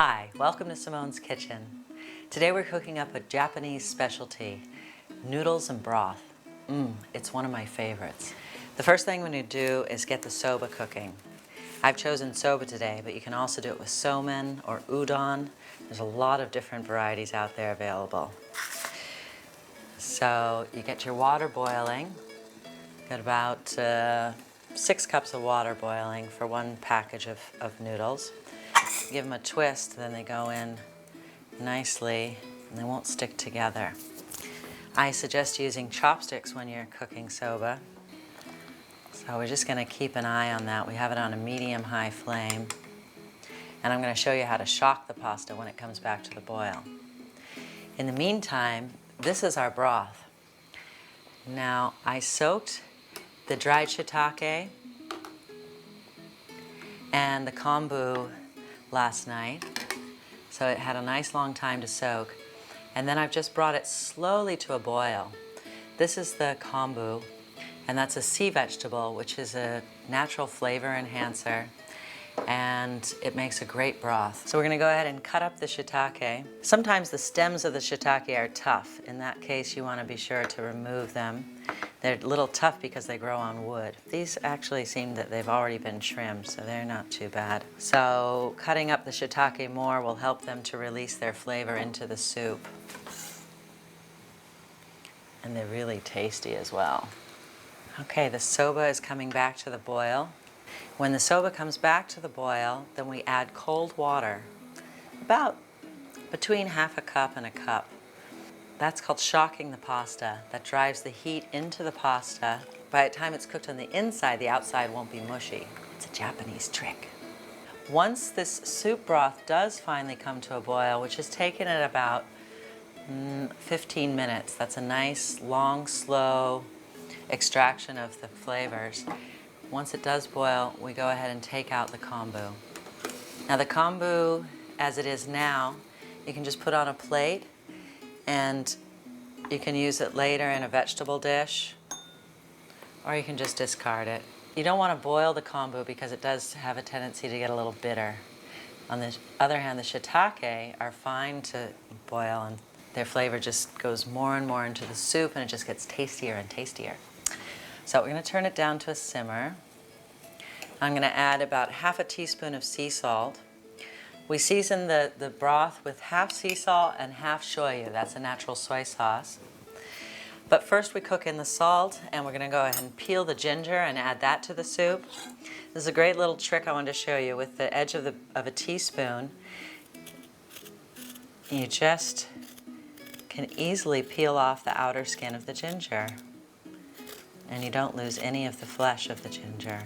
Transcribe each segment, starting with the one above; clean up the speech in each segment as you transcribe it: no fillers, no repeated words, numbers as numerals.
Hi, welcome to Simone's Kitchen. Today we're cooking up a Japanese specialty, noodles and broth. It's one of my favorites. The first thing we need to do is get the soba cooking. I've chosen soba today, but you can also do it with somen or udon. There's a lot of different varieties out there available. So you get your water boiling. Got about 6 cups of water boiling for one package of noodles. Give them a twist, then they go in nicely and they won't stick together. I suggest using chopsticks when you're cooking soba. So we're just going to keep an eye on that. We have it on a medium-high flame. And I'm going to show you how to shock the pasta when it comes back to the boil. In the meantime, this is our broth. Now, I soaked the dried shiitake and the kombu last night, so it had a nice long time to soak. And then I've just brought it slowly to a boil. This is the kombu, and that's a sea vegetable, which is a natural flavor enhancer, and it makes a great broth. So we're gonna go ahead and cut up the shiitake. Sometimes the stems of the shiitake are tough. In that case, you wanna be sure to remove them. They're a little tough because they grow on wood. These actually seem that they've already been trimmed, so they're not too bad. So cutting up the shiitake more will help them to release their flavor into the soup. And they're really tasty as well. Okay, the soba is coming back to the boil. When the soba comes back to the boil, then we add cold water, about between half a cup and a cup. That's called shocking the pasta. That drives the heat into the pasta. By the time it's cooked on the inside, the outside won't be mushy. It's a Japanese trick. Once this soup broth does finally come to a boil, which has taken it about 15 minutes, that's a nice, long, slow extraction of the flavors. Once it does boil, we go ahead and take out the kombu. Now the kombu, as it is now, you can just put on a plate and you can use it later in a vegetable dish, or you can just discard it. You don't want to boil the kombu because it does have a tendency to get a little bitter. On the other hand, the shiitake are fine to boil, and their flavor just goes more and more into the soup, and it just gets tastier and tastier. So we're going to turn it down to a simmer. I'm going to add about half a teaspoon of sea salt. We season the broth with half sea salt and half shoyu. That's a natural soy sauce. But first we cook in the salt, and we're going to go ahead and peel the ginger and add that to the soup. This is a great little trick I wanted to show you. With the edge of a teaspoon, you just can easily peel off the outer skin of the ginger, and you don't lose any of the flesh of the ginger.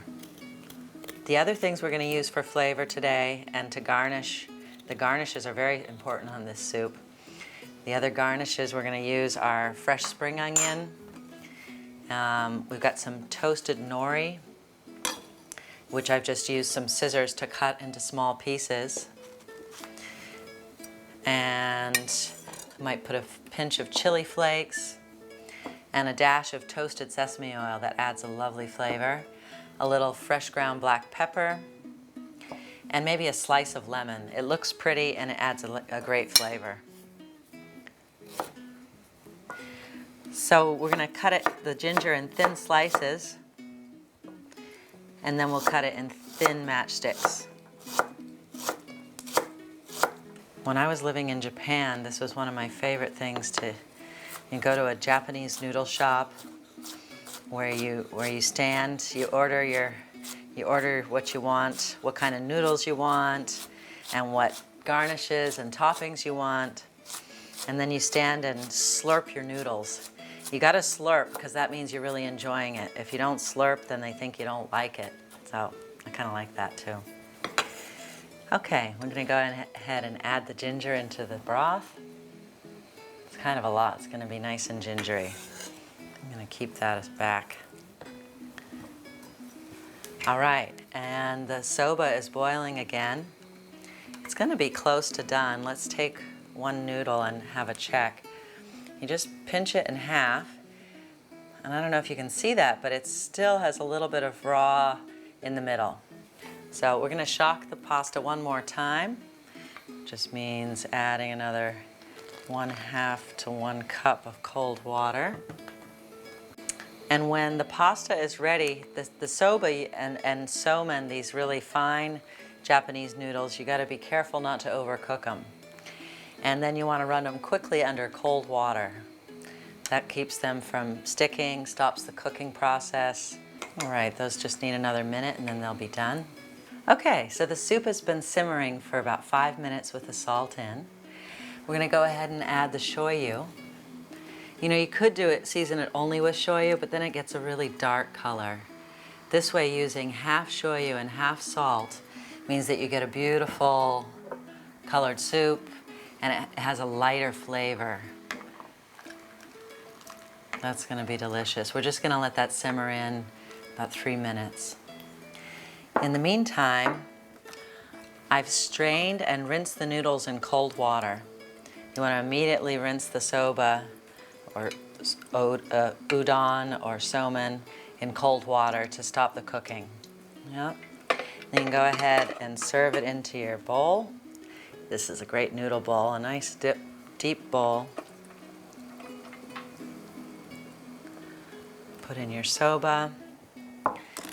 The other things we're going to use for flavor today and to garnish, the garnishes are very important on this soup. The other garnishes we're going to use are fresh spring onion. We've got some toasted nori, which I've just used some scissors to cut into small pieces. And I might put a pinch of chili flakes and a dash of toasted sesame oil that adds a lovely flavor. A little fresh ground black pepper, and maybe a slice of lemon. It looks pretty and it adds a great flavor. So we're going to cut the ginger in thin slices, and then we'll cut it in thin matchsticks. When I was living in Japan, this was one of my favorite things to go to a Japanese noodle shop where you stand, you order what you want, what kind of noodles you want, and what garnishes and toppings you want, and then you stand and slurp your noodles. You got to slurp because that means you're really enjoying it. If you don't slurp, then they think you don't like it. So I kind of like that too. Okay, we're going to go ahead and add the ginger into the broth. It's kind of a lot. It's going to be nice and gingery. I'm going to keep that as back. All right, and the soba is boiling again. It's going to be close to done. Let's take one noodle and have a check. You just pinch it in half, and I don't know if you can see that, but it still has a little bit of raw in the middle. So we're going to shock the pasta one more time. just means adding another 1/2 to 1 cup of cold water. And when the pasta is ready, the soba and somen, these really fine Japanese noodles, you got to be careful not to overcook them. And then you want to run them quickly under cold water. That keeps them from sticking, stops the cooking process. All right, those just need another minute and then they'll be done. Okay, so the soup has been simmering for about 5 minutes with the salt in. We're going to go ahead and add the shoyu. You know, you could season it only with shoyu, but then it gets a really dark color. This way, using half shoyu and half salt means that you get a beautiful colored soup, and it has a lighter flavor. That's going to be delicious. We're just going to let that simmer in about 3 minutes. In the meantime, I've strained and rinsed the noodles in cold water. You want to immediately rinse the soba or udon or somen in cold water to stop the cooking. Yep. Then you can go ahead and serve it into your bowl. This is a great noodle bowl, a nice deep bowl. Put in your soba.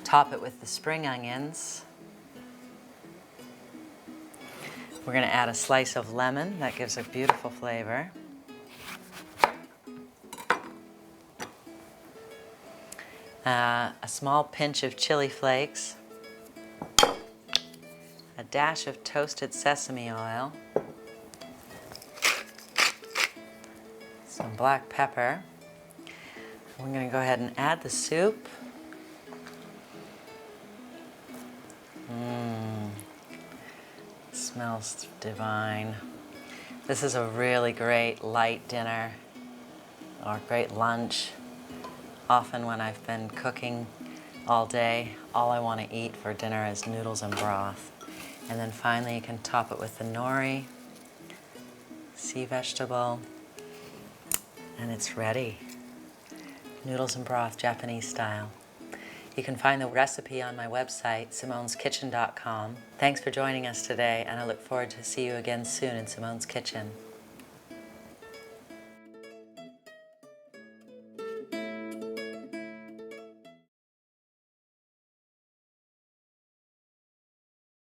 Top it with the spring onions. We're going to add a slice of lemon. That gives a beautiful flavor. A small pinch of chili flakes. A dash of toasted sesame oil. Some black pepper. We're going to go ahead and add the soup. Smells divine. This is a really great light dinner or great lunch. Often when I've been cooking all day, all I want to eat for dinner is noodles and broth. And then finally you can top it with the nori, sea vegetable, and it's ready. Noodles and broth, Japanese style. You can find the recipe on my website, simone'skitchen.com. Thanks for joining us today, and I look forward to see you again soon in Simone's Kitchen.